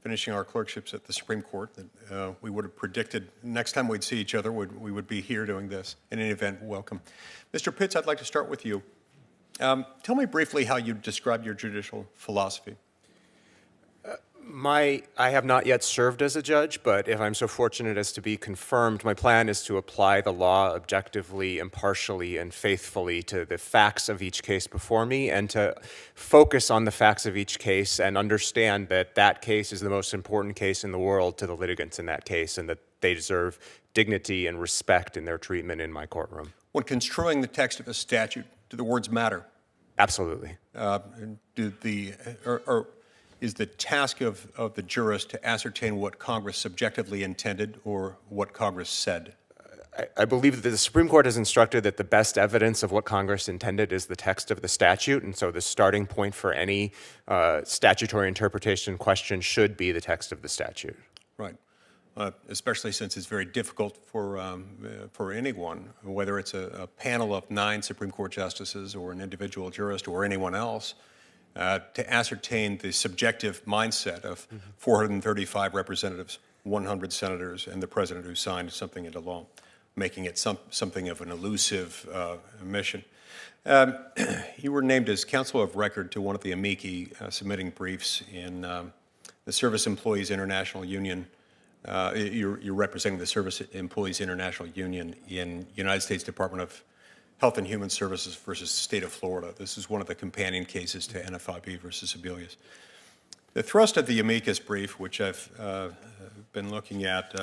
finishing our clerkships at the Supreme Court that we would have predicted next time we'd see each other, we would be here doing this. In any event, welcome. Mr. Pitts, I'd like to start with you. Tell me briefly how you describe your judicial philosophy. I have not yet served as a judge, but if I'm so fortunate as to be confirmed, my plan is to apply the law objectively, impartially, and faithfully to the facts of each case before me, and to focus on the facts of each case and understand that that case is the most important case in the world to the litigants in that case, and that they deserve dignity and respect in their treatment in my courtroom. When construing the text of a statute, do the words matter? Absolutely. Is the task of the jurist to ascertain what Congress subjectively intended or what Congress said? I believe that the Supreme Court has instructed that the best evidence of what Congress intended is the text of the statute, and so the starting point for any statutory interpretation question should be the text of the statute. Right. Especially since it's very difficult for anyone, whether it's a panel of 9 Supreme Court justices or an individual jurist or anyone else, to ascertain the subjective mindset of 435 representatives, 100 senators, and the president who signed something into law, making it something of an elusive mission. You were named as counsel of record to one of the amici submitting briefs in the Service Employees International Union. You're representing the Service Employees International Union in United States Department of Health and Human Services versus the state of Florida. This is one of the companion cases to NFIB versus Sebelius. The thrust of the amicus brief, which I've been looking at,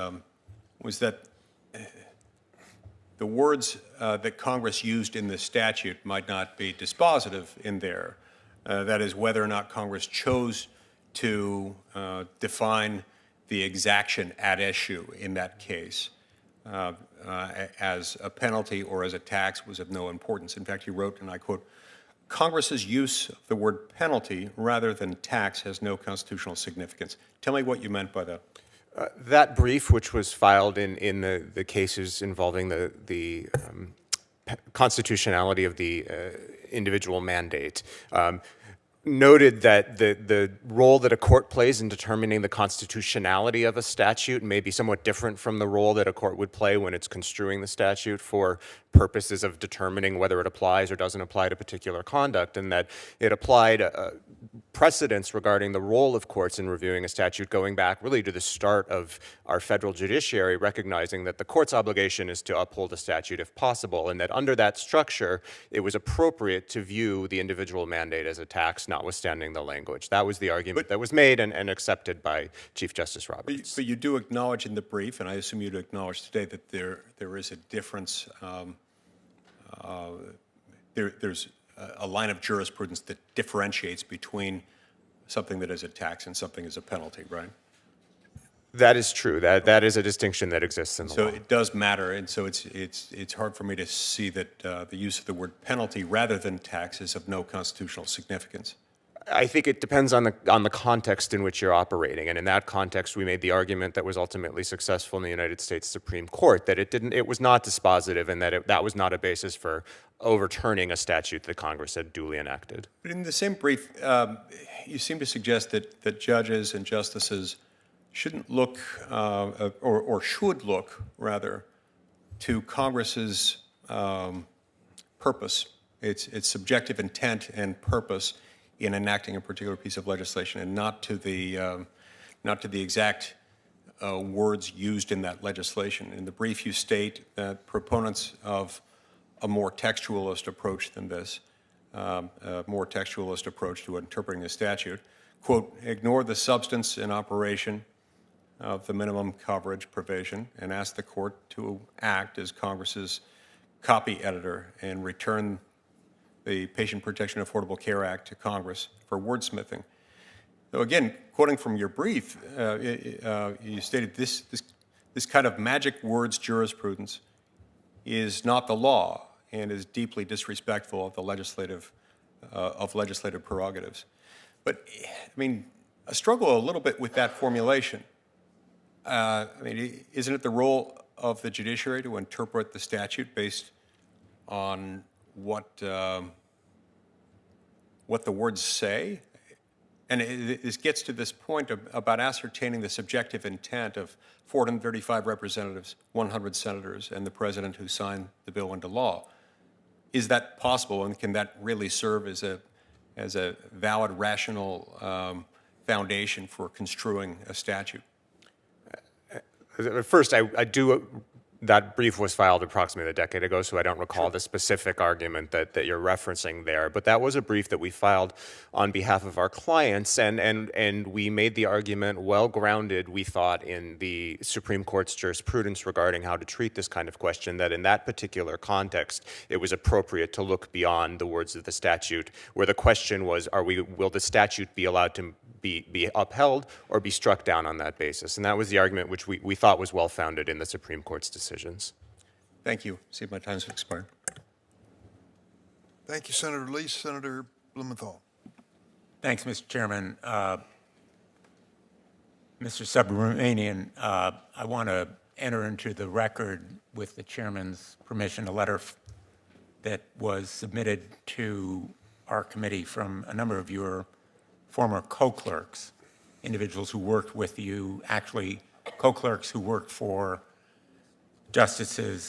was that the words that Congress used in the statute might not be dispositive in there. That is, whether or not Congress chose to define the exaction at issue in that case as a penalty or as a tax was of no importance. In fact, he wrote, and I quote, "Congress's use of the word penalty rather than tax has no constitutional significance." Tell me what you meant by that. That brief, which was filed in the cases involving the constitutionality of the individual mandate, noted that the role that a court plays in determining the constitutionality of a statute may be somewhat different from the role that a court would play when it's construing the statute for purposes of determining whether it applies or doesn't apply to particular conduct, and that it applied precedents regarding the role of courts in reviewing a statute going back really to the start of our federal judiciary, recognizing that the court's obligation is to uphold a statute if possible, and that under that structure, it was appropriate to view the individual mandate as a tax, notwithstanding the language. That was the argument that was made and accepted by Chief Justice Roberts. But you do acknowledge in the brief, and I assume you'd acknowledge today, that there is a difference. There's a line of jurisprudence that differentiates between something that is a tax and something as a penalty, right? That is true. That is a distinction that exists in the law. So it does matter, and so it's hard for me to see that the use of the word penalty rather than tax is of no constitutional significance. I think it depends on the context in which you're operating, and in that context, we made the argument that was ultimately successful in the United States Supreme Court, that it was not dispositive, and that that was not a basis for overturning a statute that Congress had duly enacted. But in the same brief, you seem to suggest that judges and justices shouldn't look, or should look rather, to Congress's purpose, its subjective intent and purpose in enacting a particular piece of legislation, and not to the exact words used in that legislation. In the brief, you state that proponents of a more textualist approach than this, a more textualist approach to interpreting the statute, quote, ignore the substance and operation of the minimum coverage provision and ask the court to act as Congress's copy editor and return the Patient Protection Affordable Care Act to Congress for wordsmithing. So again, quoting from your brief, you stated this kind of magic words jurisprudence is not the law and is deeply disrespectful of the legislative prerogatives. But I mean, I struggle a little bit with that formulation. I mean, isn't it the role of the judiciary to interpret the statute based on what the words say, And this gets to this point about ascertaining the subjective intent of 435 representatives, 100 senators, and the president who signed the bill into law. Is that possible, and can that really serve as a valid, rational foundation for construing a statute? First, I do. That brief was filed approximately a decade ago, so I don't recall the specific argument that you're referencing there. But that was a brief that we filed on behalf of our clients, and we made the argument well-grounded, we thought, in the Supreme Court's jurisprudence regarding how to treat this kind of question, that in that particular context, it was appropriate to look beyond the words of the statute, where the question was, will the statute be allowed to be upheld or be struck down on that basis? And that was the argument which we thought was well-founded in the Supreme Court's decisions. Thank you. See if my time's expired. Thank you, Senator Lee. Senator Blumenthal. Thanks, Mr. Chairman. Mr. Subramanian, I want to enter into the record, with the chairman's permission, a letter that was submitted to our committee from a number of your former co-clerks, individuals who worked with you, actually co-clerks who worked for Justices